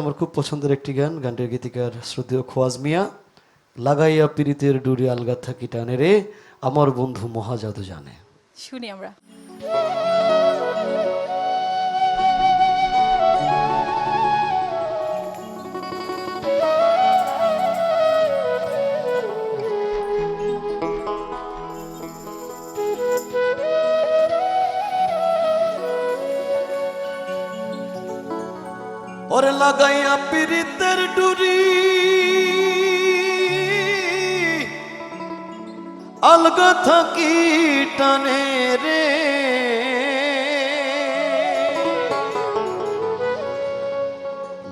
আমার খুব পছন্দের একটি গান, গানটির গীতিকার শ্রদ্ধেয় খোয়াজ মিয়া। লাগাইয়া পিরিতের ডুরি আলগা থাকি টানে রে, আমার বন্ধু মহাজাদু জানে। শুনি আমরা। ওরে লাগাইয়া পিরিতের ডুরি আলগা থাকি টানে রে,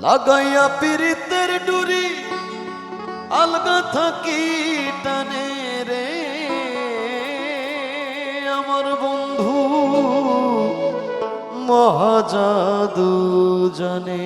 লাগাইয়া পিরিতের ডুরি আলগা থাকি টানে রে, আমার বন্ধু মহাজাদু জানে।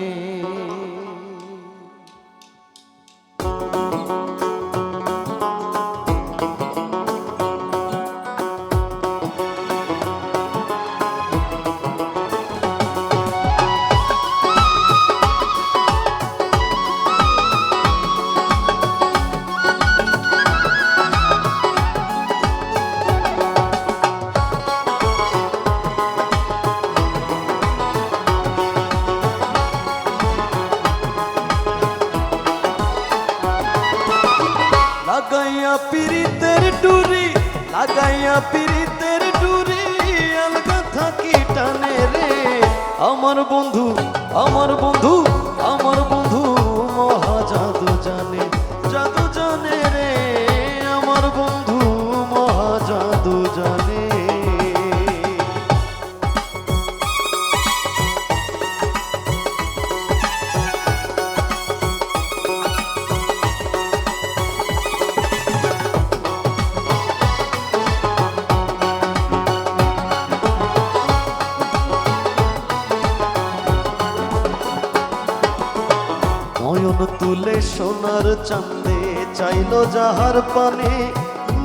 লাগাইয়া পিরিতের ডুরি, লাগাইয়া পিরিতের ডুরি আলগা থাকি টানে রে, আমার বন্ধু, আমার বন্ধু, আমার বন্ধু মহাজাদু জানে, জাদু জানে রে, আমার বন্ধু মহাজাদু জানে। নয়ন তুলে সোনার চাঁদে চাইলো যাহার পানে,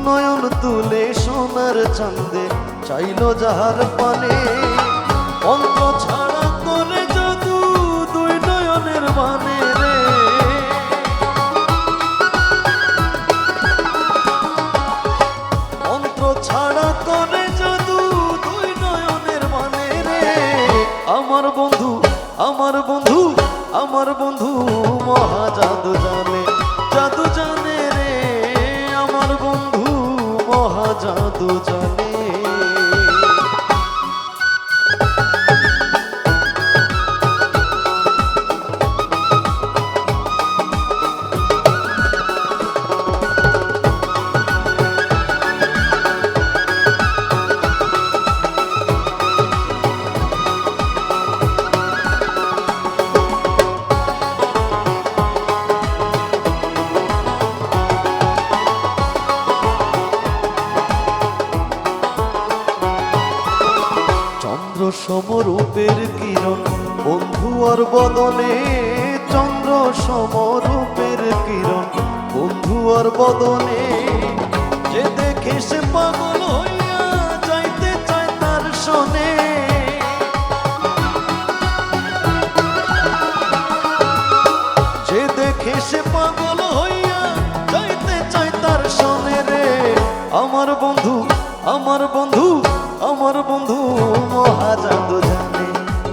নয়ন তুলে সোনার চাঁদে চাইলো যাহার পানে, অন্ত ছাড়া করে জাদু দুই নয়নের বানে রে, অন্ত্র ছাড়া করে জাদু দুই নয়নের বানে রে, আমার বন্ধু, আমার বন্ধু, আমার বন্ধু মহাজাদু জানে, জাদু জানে রে, আমার বন্ধু মহাজাদু জানে। চন্দ্র সমরূপের কিরণ বন্ধু আর বদনে, চন্দ্র সমরূপের কিরণ বন্ধু আর বদনে, যে দেখে সে পাগল হইয়া যাইতে চায় তার শোনে, যে দেখে সে পাগল হইয়া যাইতে চায় তার শোনে রে, আমার বন্ধু, আমার বন্ধু, আমার বন্ধু মহাজাদু জানে,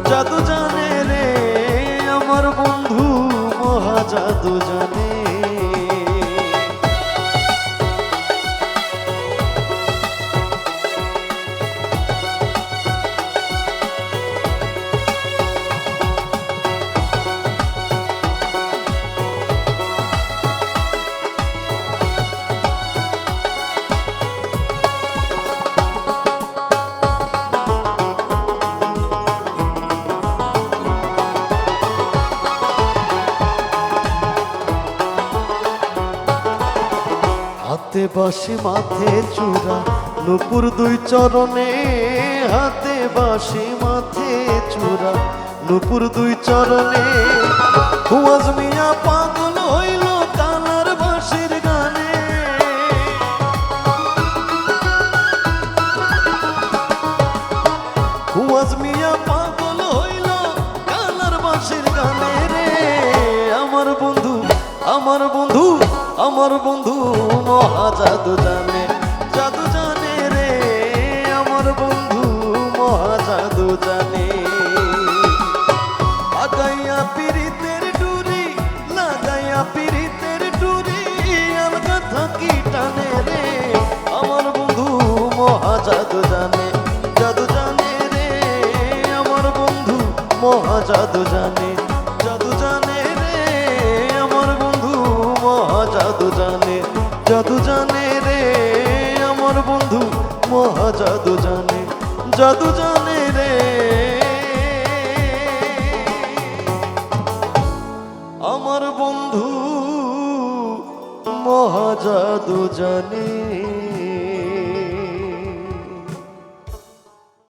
জাদু জানে রে, আমার বন্ধু মহাজাদু জানে। হাতে বাঁশি মাথে চূড়া নুপুর দুই চরণে, হাতে বাঁশি মাথে চূড়া নুপুর দুই চরণে, খোয়াজ মিয়া পাগল হইল কালার বাঁশির গানে, খোয়াজ মিয়া পাগল হইল কালার বাঁশির গানে রে, আমার বন্ধু মহা জাদু জানে রে আমার বন্ধু মহা জাদু জানে। লাগাইয়া পীড়িতের ডুরি আলগা থাকি টানে রে আমার বন্ধু মহা জাদু জানে রে আমার বন্ধু মহা জাদু জানে রে আমার বন্ধু মহা জাদু জানে রে আমার বন্ধু মহা জাদু জানে